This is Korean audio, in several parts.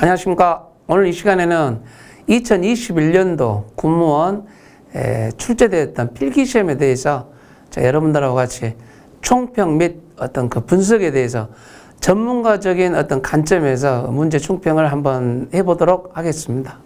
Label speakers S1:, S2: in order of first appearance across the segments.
S1: 안녕하십니까. 오늘 이 시간에는 2021년도 군무원 출제되었던 필기시험에 대해서 여러분들하고 같이 총평 및 어떤 그 분석에 대해서 전문가적인 어떤 관점에서 문제 총평을 한번 해보도록 하겠습니다.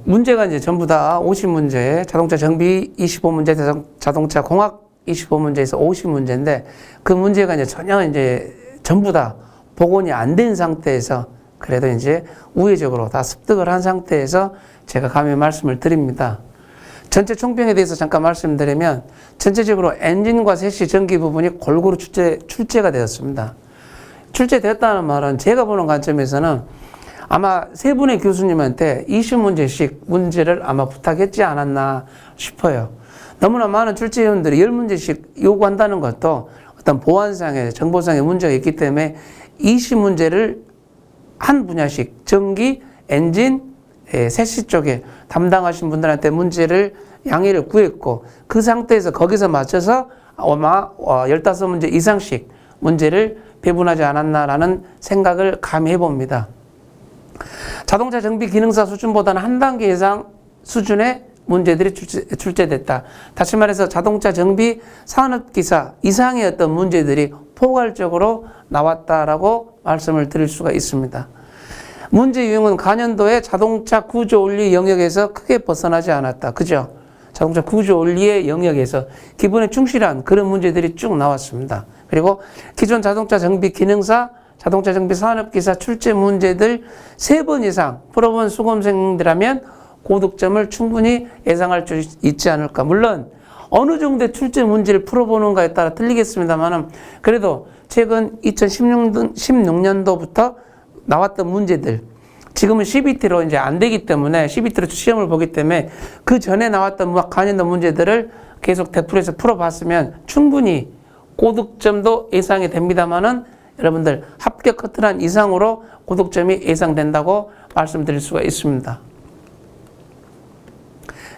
S1: 문제가 이제 전부 다 50문제, 자동차 정비 25문제, 자동차 공학 25문제에서 50문제인데 그 문제가 이제 전혀 이제 전부 다 복원이 안 된 상태에서 그래도 이제 우회적으로 다 습득을 한 상태에서 제가 감히 말씀을 드립니다. 전체 총평에 대해서 잠깐 말씀드리면 전체적으로 엔진과 세시 전기 부분이 골고루 출제가 되었습니다. 출제되었다는 말은 제가 보는 관점에서는 아마 세 분의 교수님한테 20문제씩 문제를 아마 부탁했지 않았나 싶어요. 너무나 많은 출제위원들이 10문제씩 요구한다는 것도 어떤 보안상의 정보상의 문제가 있기 때문에 20문제를 한 분야씩 전기, 엔진, 세시 쪽에 담당하신 분들한테 문제를 양해를 구했고 그 상태에서 거기서 맞춰서 아마 15문제 이상씩 문제를 배분하지 않았나라는 생각을 감히 해봅니다. 자동차 정비 기능사 수준보다는 한 단계 이상 수준의 문제들이 출제됐다. 다시 말해서 자동차 정비 산업기사 이상의 어떤 문제들이 포괄적으로 나왔다라고 말씀을 드릴 수가 있습니다. 문제 유형은 관연도의 자동차 구조 원리 영역에서 크게 벗어나지 않았다. 그죠? 자동차 구조 원리의 영역에서 기본에 충실한 그런 문제들이 쭉 나왔습니다. 그리고 기존 자동차 정비 기능사, 자동차 정비 산업기사 출제 문제들 3번 이상 풀어본 수험생들이라면 고득점을 충분히 예상할 수 있지 않을까. 물론 어느 정도의 출제 문제를 풀어보는가에 따라 틀리겠습니다만 그래도 최근 2016년도부터 나왔던 문제들 지금은 CBT로 이제 안 되기 때문에 CBT로 시험을 보기 때문에 그 전에 나왔던 관련된 문제들을 계속 되풀이해서 풀어봤으면 충분히 고득점도 예상이 됩니다만은 여러분들 합격 커트라인 이상으로 고득점이 예상된다고 말씀드릴 수가 있습니다.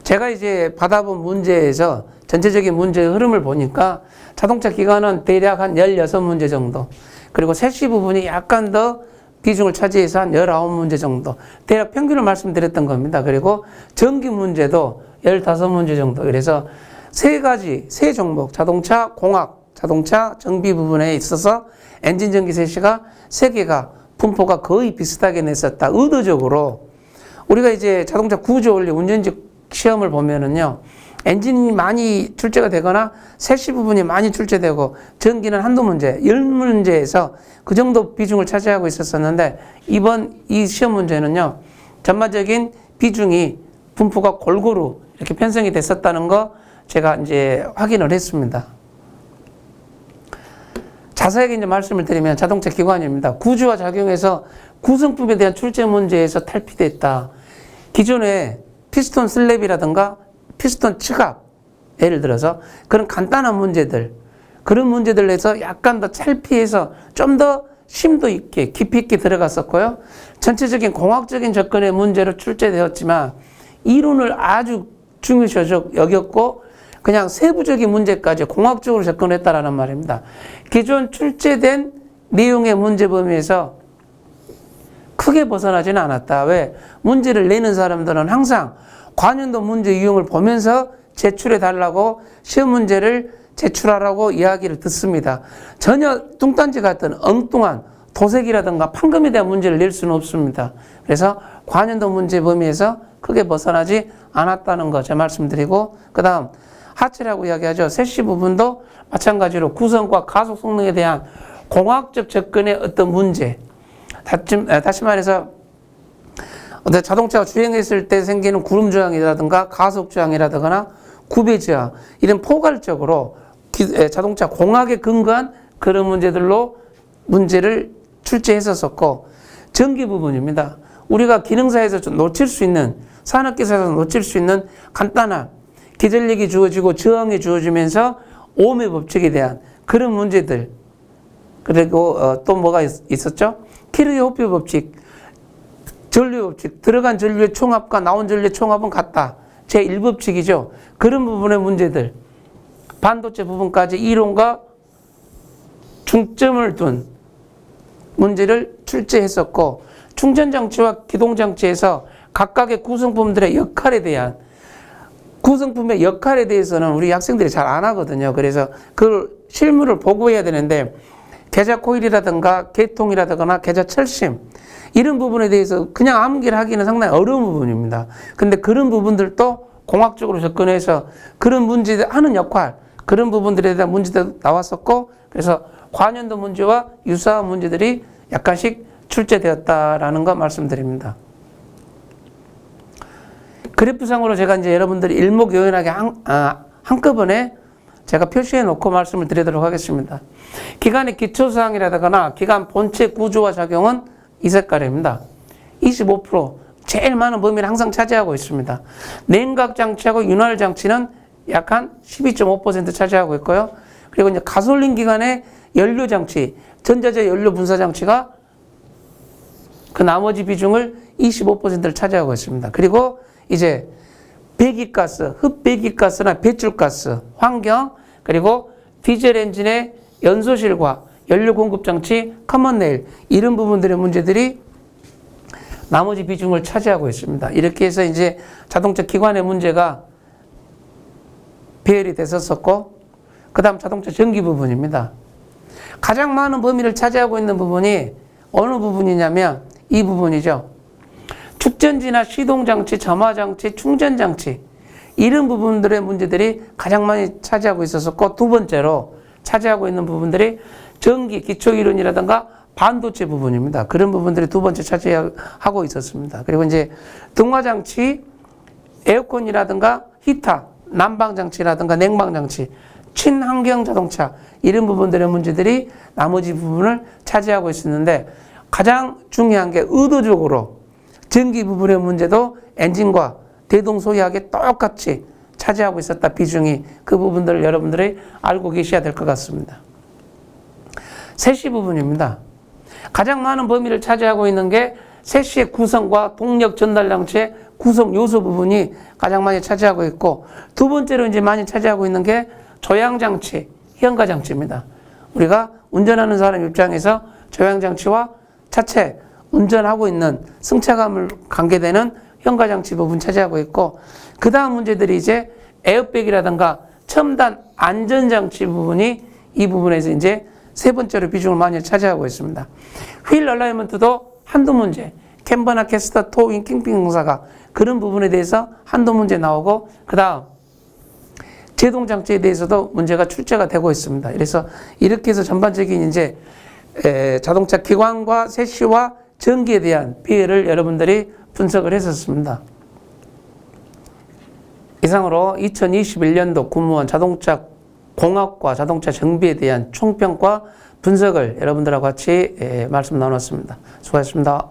S1: 제가 이제 받아본 문제에서 전체적인 문제의 흐름을 보니까 자동차 기관은 대략 한 16문제 정도, 그리고 세시 부분이 약간 더 비중을 차지해서 한 19문제 정도, 대략 평균을 말씀드렸던 겁니다. 그리고 전기 문제도 15문제 정도. 그래서 세 종목, 자동차 공학, 자동차 정비 부분에 있어서 엔진 전기 세시가 3개가 분포가 거의 비슷하게 냈었다. 의도적으로 우리가 이제 자동차 구조 원리 운전직 시험을 보면은요, 엔진이 많이 출제가 되거나 세시 부분이 많이 출제되고 전기는 한두 문제, 10문제에서 그 정도 비중을 차지하고 있었었는데 이번 이 시험 문제는요, 전반적인 비중이 분포가 골고루 이렇게 편성이 됐었다는 거 제가 이제 확인을 했습니다. 자세하게 이제 말씀을 드리면 자동차 기관입니다. 구조와 작용해서 구성품에 대한 출제 문제에서 탈피됐다. 기존에 피스톤 슬랩이라든가 피스톤 측압, 예를 들어서 그런 간단한 문제들, 그런 문제들에서 약간 더 탈피해서 좀 더 심도 있게 깊이 있게 들어갔었고요. 전체적인 공학적인 접근의 문제로 출제되었지만 이론을 아주 중요시 여겼고 그냥 세부적인 문제까지 공학적으로 접근했다라는 말입니다. 기존 출제된 내용의 문제 범위에서 크게 벗어나지는 않았다. 왜? 문제를 내는 사람들은 항상 관연도 문제 유형을 보면서 제출해 달라고 시험 문제를 제출하라고 이야기를 듣습니다. 전혀 뚱딴지 같은 엉뚱한 도색이라든가 판금에 대한 문제를 낼 수는 없습니다. 그래서 관연도 문제 범위에서 크게 벗어나지 않았다는 거 제가 말씀드리고, 그 다음 하체라고 이야기하죠. 세시 부분도 마찬가지로 구성과 가속 성능에 대한 공학적 접근의 어떤 문제, 다시 말해서 어떤 자동차가 주행했을 때 생기는 구름 저항이라든가 가속 저항이라든가 구배 저항, 이런 포괄적으로 자동차 공학에 근거한 그런 문제들로 문제를 출제했었고, 전기 부분입니다. 우리가 기능사에서 좀 놓칠 수 있는, 산업기사에서 놓칠 수 있는 간단한 기전력이 주어지고 저항이 주어지면서 ohm의 법칙에 대한 그런 문제들, 그리고 또 뭐가 있었죠? 키르호프 법칙, 전류 법칙, 들어간 전류의 총합과 나온 전류의 총합은 같다. 제1법칙이죠. 그런 부분의 문제들, 반도체 부분까지 이론과 중점을 둔 문제를 출제했었고 충전장치와 기동장치에서 각각의 구성품들의 역할에 대한 구성품의 역할에 대해서는 우리 학생들이 잘 안 하거든요. 그래서 그걸 실물을 보고해야 되는데 계좌 코일이라든가 개통이라든가 계좌 철심 이런 부분에 대해서 그냥 암기를 하기는 상당히 어려운 부분입니다. 근데 그런 부분들도 공학적으로 접근해서 그런 문제들 하는 역할 그런 부분들에 대한 문제도 나왔었고 그래서 과년도 문제와 유사한 문제들이 약간씩 출제되었다라는 거 말씀드립니다. 그래프상으로 제가 이제 여러분들이 일목요연하게 한꺼번에 제가 표시해 놓고 말씀을 드리도록 하겠습니다. 기관의 기초사항이라거나 기관 본체 구조와 작용은 이 색깔입니다. 25% 제일 많은 범위를 항상 차지하고 있습니다. 냉각장치하고 윤활장치는 약 한 12.5% 차지하고 있고요. 그리고 이제 가솔린 기관의 연료장치, 전자재 연료 분사장치가 그 나머지 비중을 25%를 차지하고 있습니다. 그리고 이제 배기가스, 흡배기가스나 배출가스, 환경, 그리고 디젤 엔진의 연소실과 연료 공급장치, 커먼레일 이런 부분들의 문제들이 나머지 비중을 차지하고 있습니다. 이렇게 해서 이제 자동차 기관의 문제가 배열이 됐었고 그 다음 자동차 전기 부분입니다. 가장 많은 범위를 차지하고 있는 부분이 어느 부분이냐면 이 부분이죠. 축전지나 시동장치, 점화장치, 충전장치 이런 부분들의 문제들이 가장 많이 차지하고 있었고 두 번째로 차지하고 있는 부분들이 전기, 기초이론이라든가 반도체 부분입니다. 그런 부분들이 두 번째 차지하고 있었습니다. 그리고 이제 등화장치, 에어컨이라든가 히터, 난방장치라든가 냉방장치, 친환경 자동차 이런 부분들의 문제들이 나머지 부분을 차지하고 있었는데 가장 중요한 게 의도적으로 전기 부분의 문제도 엔진과 대동소이하게 똑같이 차지하고 있었다 비중이 그 부분들을 여러분들이 알고 계셔야 될 것 같습니다. 세시 부분입니다. 가장 많은 범위를 차지하고 있는 게 세시의 구성과 동력 전달 장치의 구성 요소 부분이 가장 많이 차지하고 있고 두 번째로 이제 많이 차지하고 있는 게 조향장치, 현가장치입니다. 우리가 운전하는 사람 입장에서 조향장치와 차체 운전하고 있는 승차감을 관계되는 현가장치 부분 차지하고 있고 그 다음 문제들이 이제 에어백이라든가 첨단 안전장치 부분이 이 부분에서 이제 세 번째로 비중을 많이 차지하고 있습니다. 휠 얼라이먼트도 한두 문제, 캠버나 캐스터, 토잉, 킹핑 공사가 그런 부분에 대해서 한두 문제 나오고 그 다음 제동장치에 대해서도 문제가 출제가 되고 있습니다. 그래서 이렇게 해서 전반적인 이제 자동차 기관과 세시와 전기에 대한 피해를 여러분들이 분석을 했었습니다. 이상으로 2021년도 공무원 자동차 공학과 자동차 정비에 대한 총평과 분석을 여러분들하고 같이 말씀 나눴습니다. 수고하셨습니다.